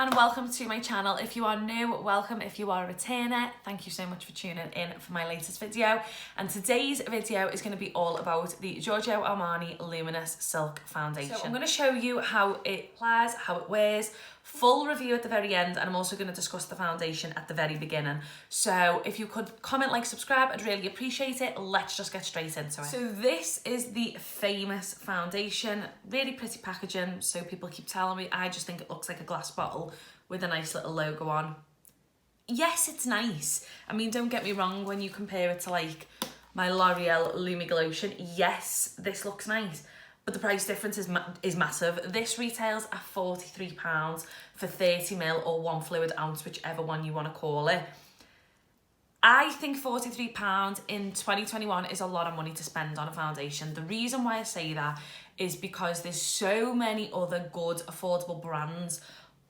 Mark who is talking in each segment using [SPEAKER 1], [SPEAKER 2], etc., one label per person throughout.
[SPEAKER 1] and welcome to my channel. If you are new, welcome. If you are a returner, thank you so much for tuning in for my latest video. And today's video is going to be all about the Giorgio Armani Luminous Silk Foundation. So I'm going to show you how it applies, how it wears, full review at the very end, and I'm also going to discuss the foundation at the very beginning. So if you could comment, like, subscribe, I'd really appreciate it. Let's just get straight into it. So this is the famous foundation, really pretty packaging. So people keep telling me, I just think it looks like a glass bottle with a nice little logo on. Yes, it's nice. I mean, don't get me wrong, when you compare it to like my L'Oreal Lumiglotion, yes, this looks nice. But the price difference is massive. This retails at £43 for 30ml or 1 fluid ounce, whichever one you want to call it. I think £43 in 2021 is a lot of money to spend on a foundation. The reason why I say that is because there's so many other good, affordable brands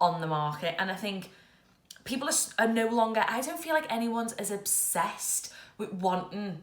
[SPEAKER 1] on the market. And I think people are no longer, I don't feel like anyone's as obsessed with wanting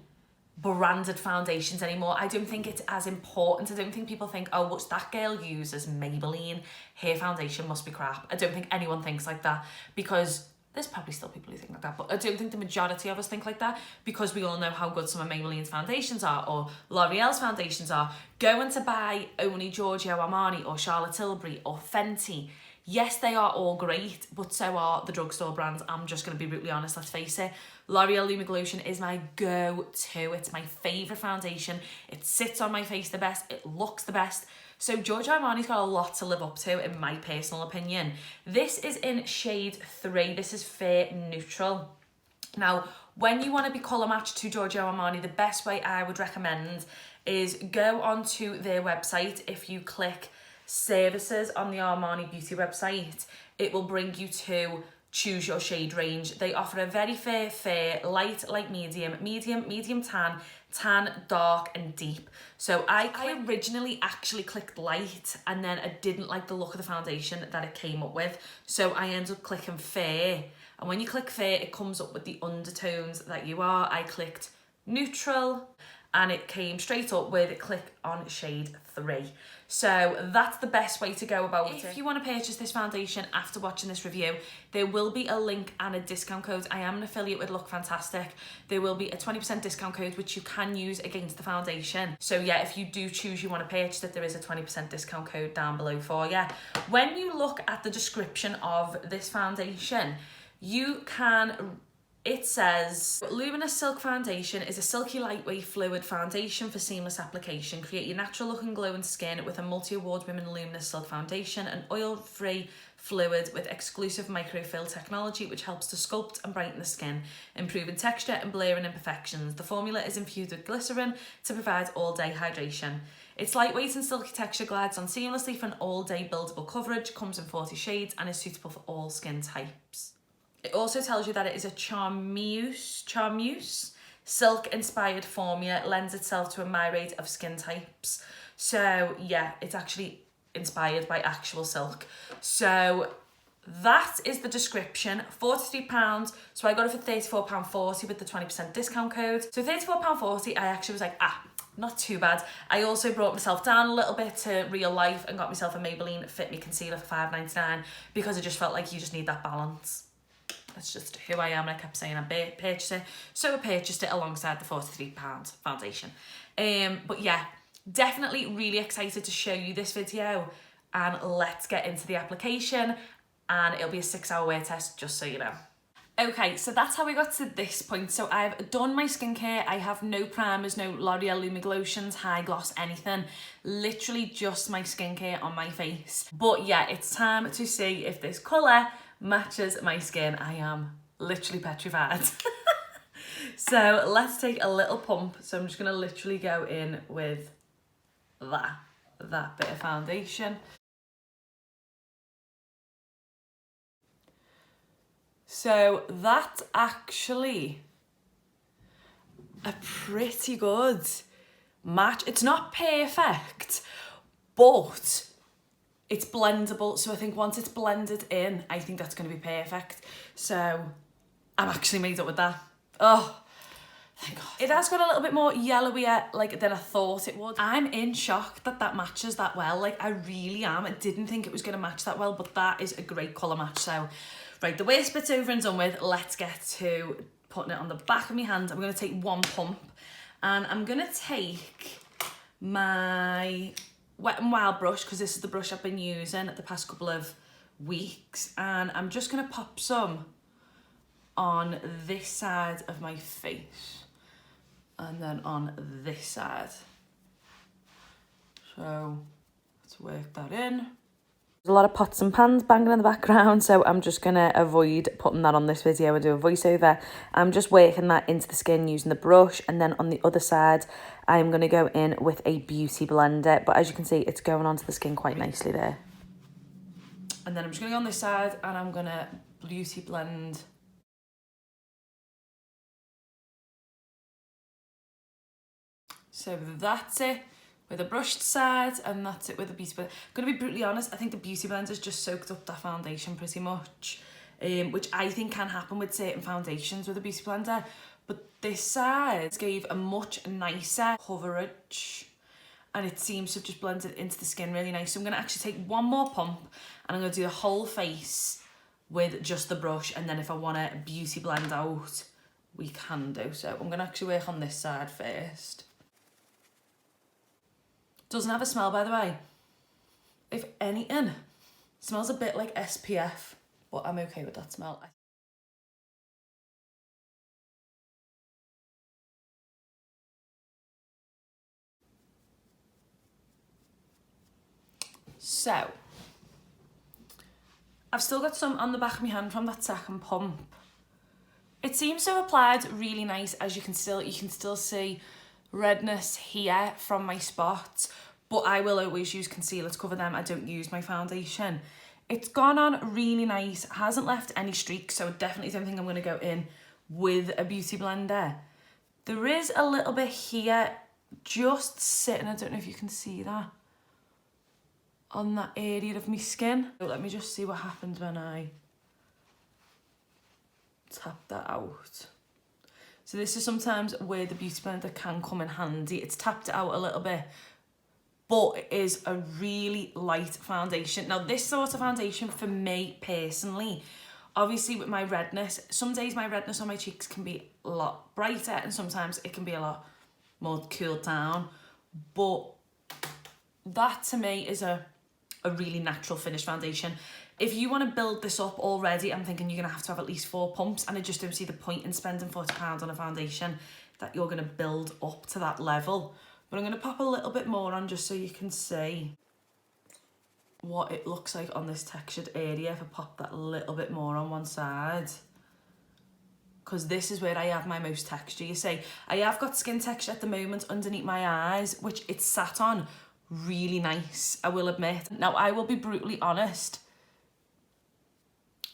[SPEAKER 1] branded foundations anymore. I don't think it's as important. I don't think people think, oh, what's that girl uses Maybelline, her foundation must be crap. I don't think anyone thinks like that, because there's probably still people who think like that, but I don't think the majority of us think like that, because we all know how good some of Maybelline's foundations are or L'Oreal's foundations are. Going to buy only Giorgio Armani or Charlotte Tilbury or Fenty, yes, they are all great, but so are the drugstore brands. I'm just going to be brutally honest, let's face it. L'Oreal Lumiglotion is my go-to. It's my favourite foundation. It sits on my face the best. It looks the best. So Giorgio Armani's got a lot to live up to, in my personal opinion. This is in shade 3. This is Fair Neutral. Now, when you want to be colour matched to Giorgio Armani, the best way I would recommend is go onto their website. If you click services on the Armani Beauty website, it will bring you to choose your shade range. They offer a very fair, light, medium, medium tan, dark and deep. So I originally actually clicked light, and then I didn't like the look of the foundation that it came up with, so I ended up clicking fair. And when you click fair, it comes up with the undertones that you are. I clicked neutral and it came straight up with click on shade 3. So that's the best way to go about it. If you want to purchase this foundation after watching this review, there will be a link and a discount code. I am an affiliate with Look Fantastic. There will be a 20% discount code which you can use against the foundation. So yeah, if you do choose you want to purchase it, there is a 20% discount code down below for you. When you look at the description of this foundation, it says, Luminous Silk Foundation is a silky, lightweight, fluid foundation for seamless application. Create your natural look and glowing skin with a multi-award-winning Luminous Silk Foundation, an oil-free fluid with exclusive microfill technology which helps to sculpt and brighten the skin, improving texture and blurring imperfections. The formula is infused with glycerin to provide all-day hydration. Its lightweight and silky texture glides on seamlessly for an all-day buildable coverage, comes in 40 shades and is suitable for all skin types. It also tells you that it is a charmeuse silk-inspired formula, lends itself to a myriad of skin types. So yeah, it's actually inspired by actual silk. So that is the description. £43. So I got it for £34.40 with the 20% discount code. So £34.40, I actually was like, not too bad. I also brought myself down a little bit to real life and got myself a Maybelline Fit Me Concealer for £5.99 because I just felt like you just need that balance. That's just who I am, and I kept saying I'd purchase it. So I purchased it alongside the £43 foundation. But yeah, definitely really excited to show you this video, and let's get into the application, and it'll be a 6-hour wear test, just so you know. Okay, so that's how we got to this point. So I've done my skincare. I have no primers, no L'Oreal Lumiglotions, high gloss, anything. Literally just my skincare on my face. But yeah, it's time to see if this colour matches my skin. I am literally petrified. So let's take a little pump. So I'm just gonna literally go in with that bit of foundation. So that's actually a pretty good match. It's not perfect, but it's blendable. So I think once it's blended in, I think that's going to be perfect. So I'm actually made up with that. Oh, Thank God. It has got a little bit more yellowier like than I thought it would. I'm in shock that that matches that well. Like I really am. I didn't think it was going to match that well, but that is a great colour match. So, right, the waist bit's over and done with. Let's get to putting it on the back of my hand. I'm going to take one pump and I'm going to take my Wet n Wild brush, because this is the brush I've been using the past couple of weeks, and I'm just going to pop some on this side of my face and then on this side. So let's work that in. There's a lot of pots and pans banging in the background, so I'm just going to avoid putting that on this video and do a voiceover. I'm just working that into the skin using the brush, and then on the other side I'm going to go in with a beauty blender, but as you can see it's going onto the skin quite nicely there. And then I'm just going to go on this side and I'm going to beauty blend. So that's it with a brushed side, and that's it with a beauty blender. I'm going to be brutally honest, I think the beauty blender's just soaked up that foundation pretty much, which I think can happen with certain foundations with a beauty blender. But this side gave a much nicer coverage, and it seems to have just blended into the skin really nice. So I'm going to actually take one more pump and I'm going to do the whole face with just the brush, and then if I want to beauty blend out, we can do. So I'm going to actually work on this side first. Doesn't have a smell, by the way. If anything, smells a bit like SPF, but I'm okay with that smell. So, I've still got some on the back of my hand from that second pump. It seems to have applied really nice, as you can still see redness here from my spots, but I will always use concealer to cover them. I don't use my foundation. It's gone on really nice, hasn't left any streaks, so I definitely don't think I'm going to go in with a beauty blender. There is a little bit here just sitting, I don't know if you can see that, on that area of my skin. So let me just see what happens when I tap that out. So this is sometimes where the beauty blender can come in handy. It's tapped it out a little bit, but it is a really light foundation. Now this sort of foundation for me personally, obviously with my redness, some days my redness on my cheeks can be a lot brighter and sometimes it can be a lot more cooled down. But that to me is a really natural finish foundation. If you want to build this up already, I'm thinking you're going to have at least 4 pumps, and I just don't see the point in spending £40 on a foundation that you're going to build up to that level. But I'm going to pop a little bit more on just so you can see what it looks like on this textured area if I pop that a little bit more on one side. Because this is where I have my most texture. You see, I have got skin texture at the moment underneath my eyes, which it's sat on really nice, I will admit. Now, I will be brutally honest.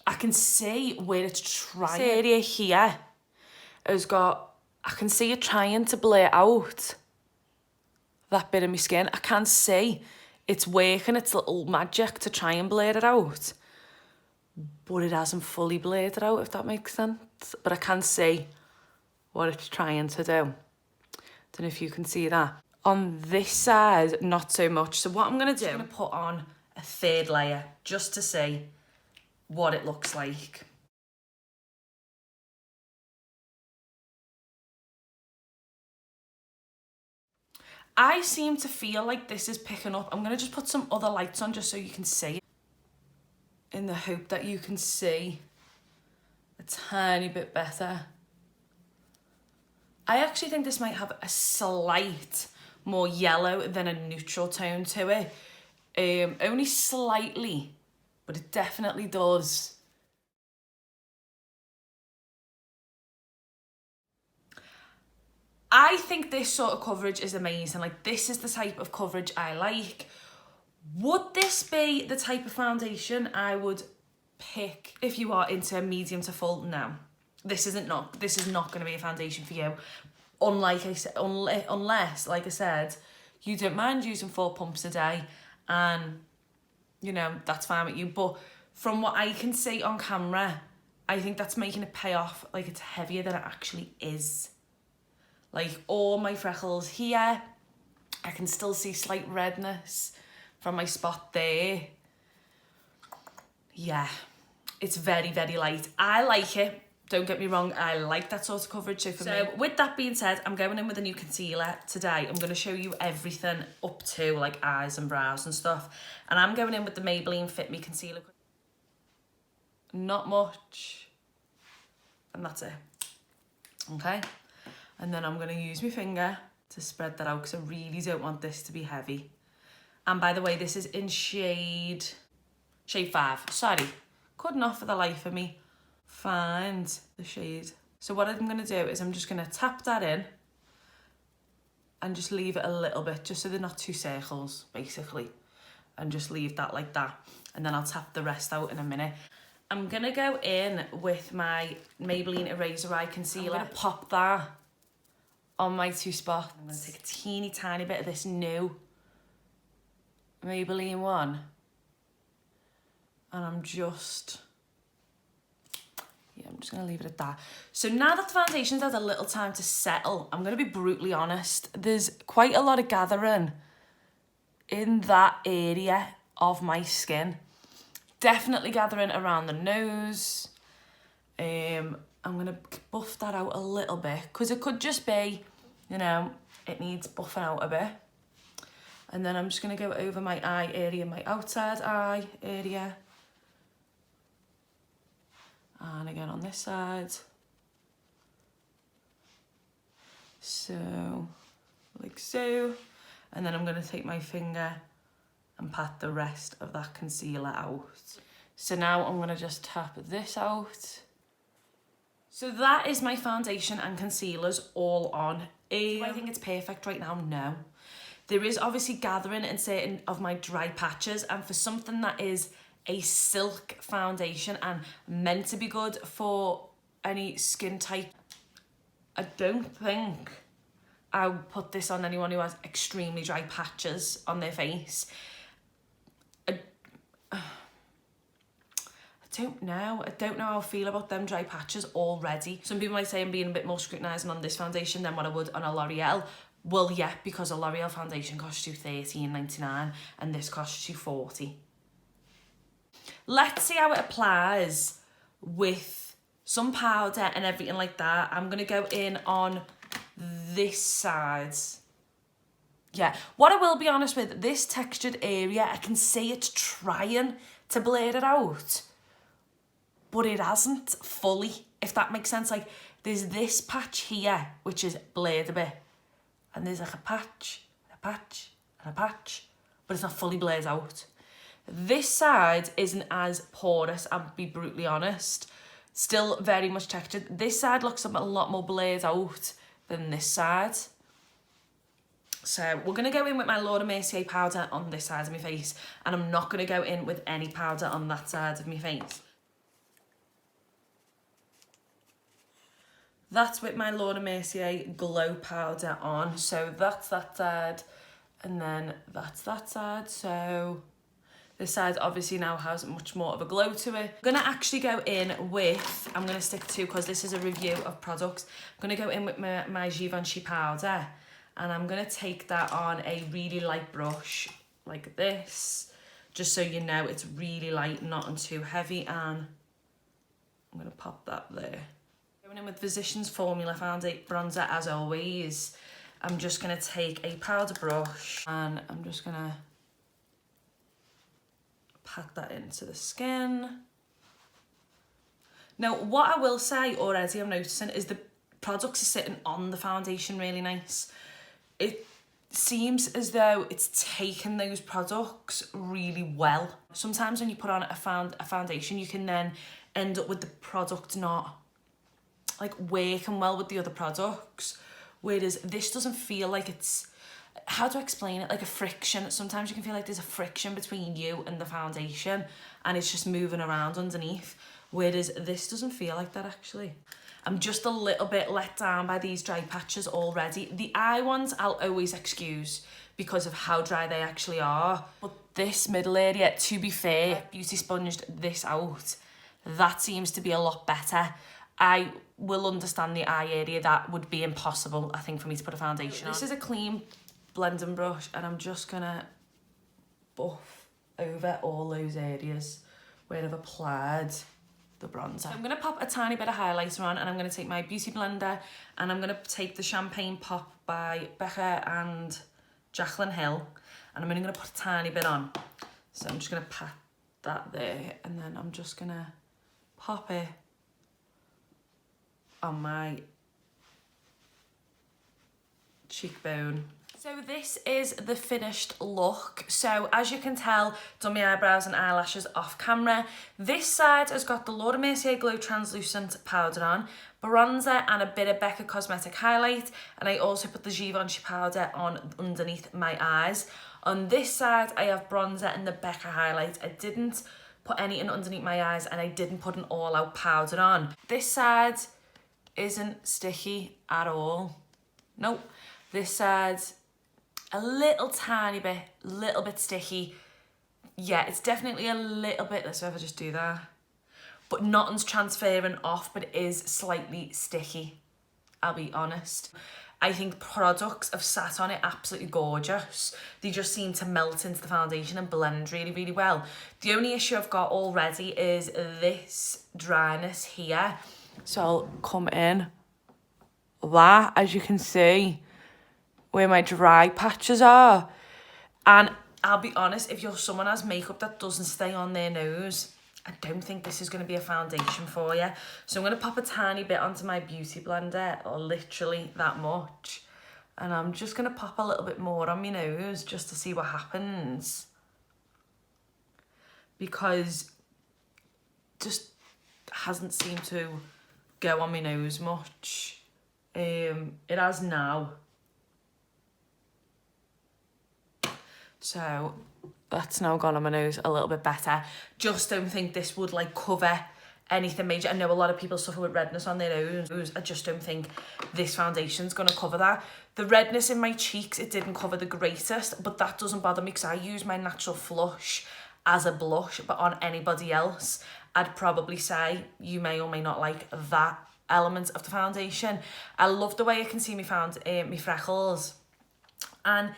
[SPEAKER 1] I can see where it's trying. This area here has got, I can see it trying to blur out that bit of my skin. I can see it's working its little magic to try and blur it out, but it hasn't fully blurred it out, if that makes sense. But I can see what it's trying to do. Don't know if you can see that. On this side, not so much. So what I'm going to do, I'm going to put on a third layer just to see what it looks like. I seem to feel like this is picking up. I'm going to just put some other lights on just so you can see it, in the hope that you can see a tiny bit better. I actually think this might have a slight more yellow than a neutral tone to it. Only slightly, but it definitely does. I think this sort of coverage is amazing. Like, this is the type of coverage I like. Would this be the type of foundation I would pick if you are into medium to full? No, this is not going to be a foundation for you. Unlike I said, unless, like I said, you don't mind using 4 pumps a day, and you know that's fine with you. But from what I can see on camera, I think that's making it pay off. Like, it's heavier than it actually is. like all my freckles here. I can still see slight redness from my spot there. Yeah, it's very, very light. I like it. Don't get me wrong, I like that sort of coverage. So with that being said, I'm going in with a new concealer today. I'm going to show you everything up to like eyes and brows and stuff. And I'm going in with the Maybelline Fit Me Concealer. Not much. And that's it. Okay? And then I'm going to use my finger to spread that out because I really don't want this to be heavy. And by the way, this is in shade 5. Sorry, could not for the life of me find the shade. So what I'm going to do is I'm just going to tap that in and just leave it a little bit, just so they're not two circles, basically. And just leave that like that. And then I'll tap the rest out in a minute. I'm going to go in with my Maybelline Eraser Eye Concealer. I'm going to pop that on my two spots. I'm going to take a teeny tiny bit of this new Maybelline one. And I'm just going to leave it at that. So now that the foundation's had a little time to settle, I'm going to be brutally honest. There's quite a lot of gathering in that area of my skin. Definitely gathering around the nose. I'm going to buff that out a little bit because it could just be, you know, it needs buffing out a bit. And then I'm just going to go over my eye area, my outside eye area. And again on this side. So, like so. And then I'm going to take my finger and pat the rest of that concealer out. So now I'm going to just tap this out. So that is my foundation and concealers all on. Do I think it's perfect right now? No. There is obviously gathering in certain of my dry patches, and for something that is a silk foundation and meant to be good for any skin type, I don't think I would put this on anyone who has extremely dry patches on their face. I don't know how I feel about them dry patches already. Some people might say I'm being a bit more scrutinising on this foundation than what I would on a L'Oreal. Well, yeah, because a L'Oreal foundation costs you $13.99 and this costs you $40. Let's see how it applies with some powder and everything like that. I'm going to go in on this side. Yeah, what I will be honest with, this textured area, I can see it's trying to blur it out, but it hasn't fully, if that makes sense. Like, there's this patch here, which is blurred a bit, and there's like a patch, and a patch, and a patch, but it's not fully blurred out. This side isn't as porous, I'll be brutally honest. Still very much textured. This side looks a lot more blurred out than this side. So we're going to go in with my Laura Mercier powder on this side of my face, and I'm not going to go in with any powder on that side of my face. That's with my Laura Mercier Glow powder on. So that's that side, and then that's that side. So this side obviously now has much more of a glow to it. I'm going to actually go in with, I'm going to stick to, because this is a review of products, I'm going to go in with my Givenchy powder, and I'm going to take that on a really light brush like this, just so you know it's really light, not too heavy, and I'm going to pop that there. Going in with Physicians Formula bronzer as always. I'm just going to take a powder brush and I'm just going to pat that into the skin. Now, what I will say already I'm noticing is the products are sitting on the foundation really nice. It seems as though it's taken those products really well. Sometimes when you put on a foundation, you can then end up with the product not like working well with the other products, whereas this doesn't feel like it's, how to explain it, like a friction. Sometimes you can feel like there's a friction between you and the foundation and it's just moving around underneath, whereas this doesn't feel like that actually. I'm just a little bit let down by these dry patches already. The eye ones I'll always excuse because of how dry they actually are, but this middle area, to be fair, beauty sponged this out. That seems to be a lot better. I will understand the eye area. That would be impossible, I think, for me to put a foundation on. This is a clean blending brush, and I'm just gonna buff over all those areas where I've applied the bronzer. So I'm gonna pop a tiny bit of highlighter on, and I'm gonna take my beauty blender, and I'm gonna take the Champagne Pop by Becca and Jaclyn Hill, and I'm only gonna put a tiny bit on. So I'm just gonna pat that there, and then I'm just gonna pop it on my cheekbone. So this is the finished look. So as you can tell, done my eyebrows and eyelashes off camera. This side has got the Laura Mercier Glow Translucent powder on, bronzer and a bit of Becca Cosmetic highlight, and I also put the Givenchy powder on underneath my eyes. On this side, I have bronzer and the Becca highlight. I didn't put anything underneath my eyes, and I didn't put an all-out powder on. This side isn't sticky at all. Nope. This side, a little tiny bit, little bit sticky. Yeah, it's definitely a little bit, let's see if I just do that. But nothing's transferring off, but it is slightly sticky, I'll be honest. I think products have sat on it absolutely gorgeous. They just seem to melt into the foundation and blend really, really well. The only issue I've got already is this dryness here. So I'll come in, that, as you can see, where my dry patches are. And I'll be honest, if you're someone who has makeup that doesn't stay on their nose, I don't think this is going to be a foundation for you. So I'm going to pop a tiny bit onto my beauty blender, or literally that much. And I'm just going to pop a little bit more on my nose just to see what happens. Because it just hasn't seemed to go on my nose much. It has now. So that's now gone on my nose a little bit better. Just don't think this would like cover anything major. I know a lot of people suffer with redness on their nose. I just don't think this foundation's gonna cover that. The redness in my cheeks, it didn't cover the greatest, but that doesn't bother me because I use my natural flush as a blush. But on anybody else, I'd probably say you may or may not like that element of the foundation. I love the way I can see me freckles, and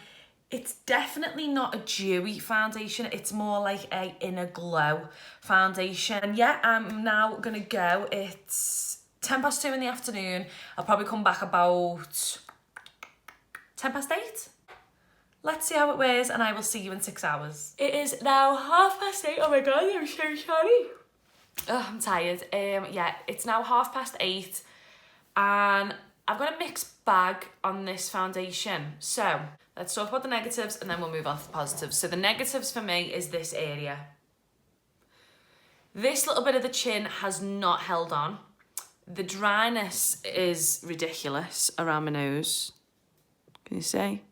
[SPEAKER 1] it's definitely not a dewy foundation. It's more like a inner glow foundation. And yeah, I'm now gonna go. It's 2:10 in the afternoon. I'll probably come back about 8:10. Let's see how it wears, and I will see you in 6 hours. It is now 8:30. Oh my god, I'm so sorry. Oh, I'm tired. Yeah, it's now 8:30, and I've got a mixed bag on this foundation. So let's talk about the negatives, and then we'll move on to the positives. So the negatives for me is this area. This little bit of the chin has not held on. The dryness is ridiculous around my nose. Can you see?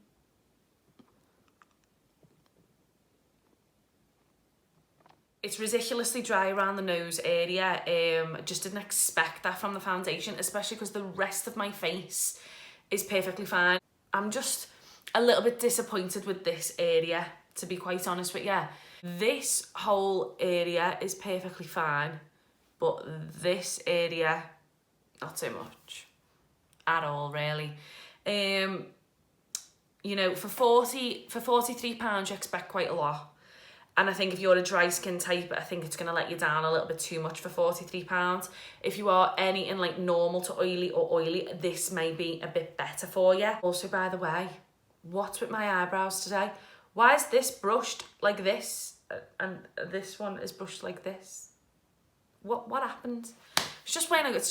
[SPEAKER 1] It's ridiculously dry around the nose area. I just didn't expect that from the foundation, especially because the rest of my face is perfectly fine. I'm just a little bit disappointed with this area, to be quite honest with you. This whole area is perfectly fine, but this area, not so much at all, really. You know, for £43, you expect quite a lot. And I think if you're a dry skin type, I think it's going to let you down a little bit too much for £43. If you are anything like normal to oily or oily, this may be a bit better for you. Also, by the way, what's with my eyebrows today? Why is this brushed like this and this one is brushed like this? What happened? It's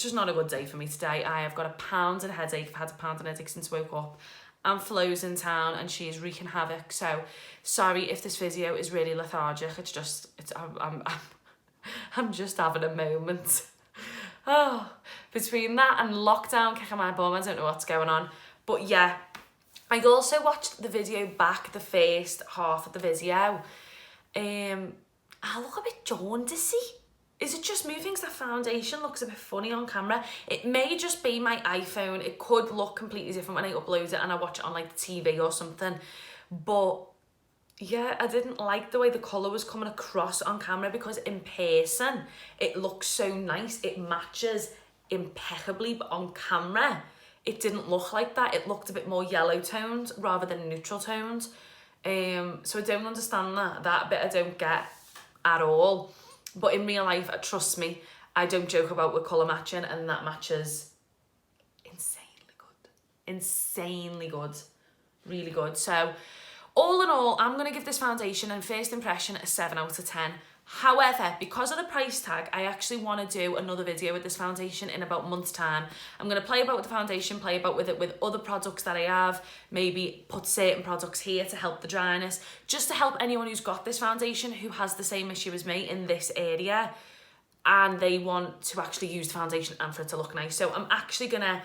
[SPEAKER 1] just not a good day for me today. I have got a pounding headache. I've had a pounding headache since I woke up. And Flo's in town and she's wreaking havoc. So sorry if this video is really lethargic. I'm just having a moment. Oh, between that and lockdown kicking my bum, I don't know what's going on. But yeah, I also watched the video back, the first half of the video. I look a bit jaundicey. Is it just me? Thinks the foundation looks a bit funny on camera. It may just be my iPhone. It could look completely different when I upload it and I watch it on like the TV or something. But yeah, I didn't like the way the colour was coming across on camera, because in person, it looks so nice. It matches impeccably, but on camera, it didn't look like that. It looked a bit more yellow toned rather than neutral toned. So I don't understand that. That bit I don't get at all. But in real life, trust me, I don't joke about with colour matching, and that matches insanely good. Insanely good. Really good. So all in all, I'm going to give this foundation and first impression a 7 out of 10. However, because of the price tag, I actually want to do another video with this foundation in about a month's time. I'm going to play about with the foundation, play about with it with other products that I have, maybe put certain products here to help the dryness, just to help anyone who's got this foundation who has the same issue as me in this area and they want to actually use the foundation and for it to look nice. So I'm actually going to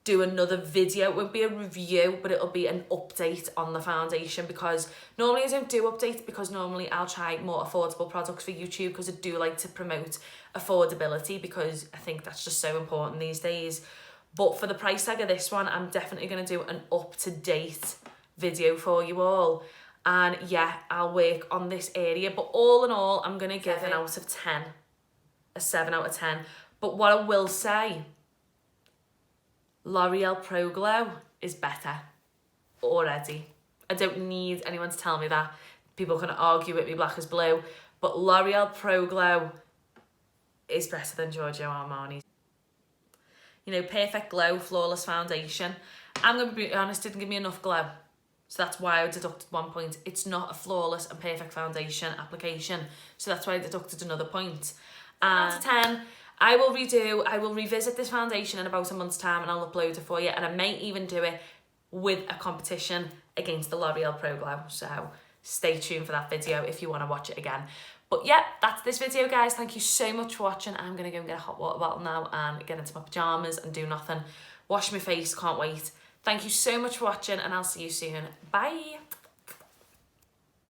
[SPEAKER 1] do another video. It won't be a review, but it'll be an update on the foundation, because normally I don't do updates, because normally I'll try more affordable products for YouTube, because I do like to promote affordability, because I think that's just so important these days. But for the price tag of this one, I'm definitely going to do an up-to-date video for you all. And yeah, I'll work on this area. But all in all, I'm going to give an out of 10. A 7 out of 10. But what I will say, L'Oreal Pro Glow is better already. I don't need anyone to tell me that. People can argue with me black as blue, but L'Oreal Pro Glow is better than Giorgio Armani. You know, perfect glow, flawless foundation. I'm going to be honest, didn't give me enough glow. So that's why I deducted 1 point. It's not a flawless and perfect foundation application. So that's why I deducted another point. And out of 10, I will revisit this foundation in about a month's time, and I'll upload it for you. And I may even do it with a competition against the L'Oreal Pro Glow. So stay tuned for that video if you want to watch it again. But yeah, that's this video, guys. Thank you so much for watching. I'm going to go and get a hot water bottle now and get into my pajamas and do nothing. Wash my face, can't wait. Thank you so much for watching, and I'll see you soon. Bye.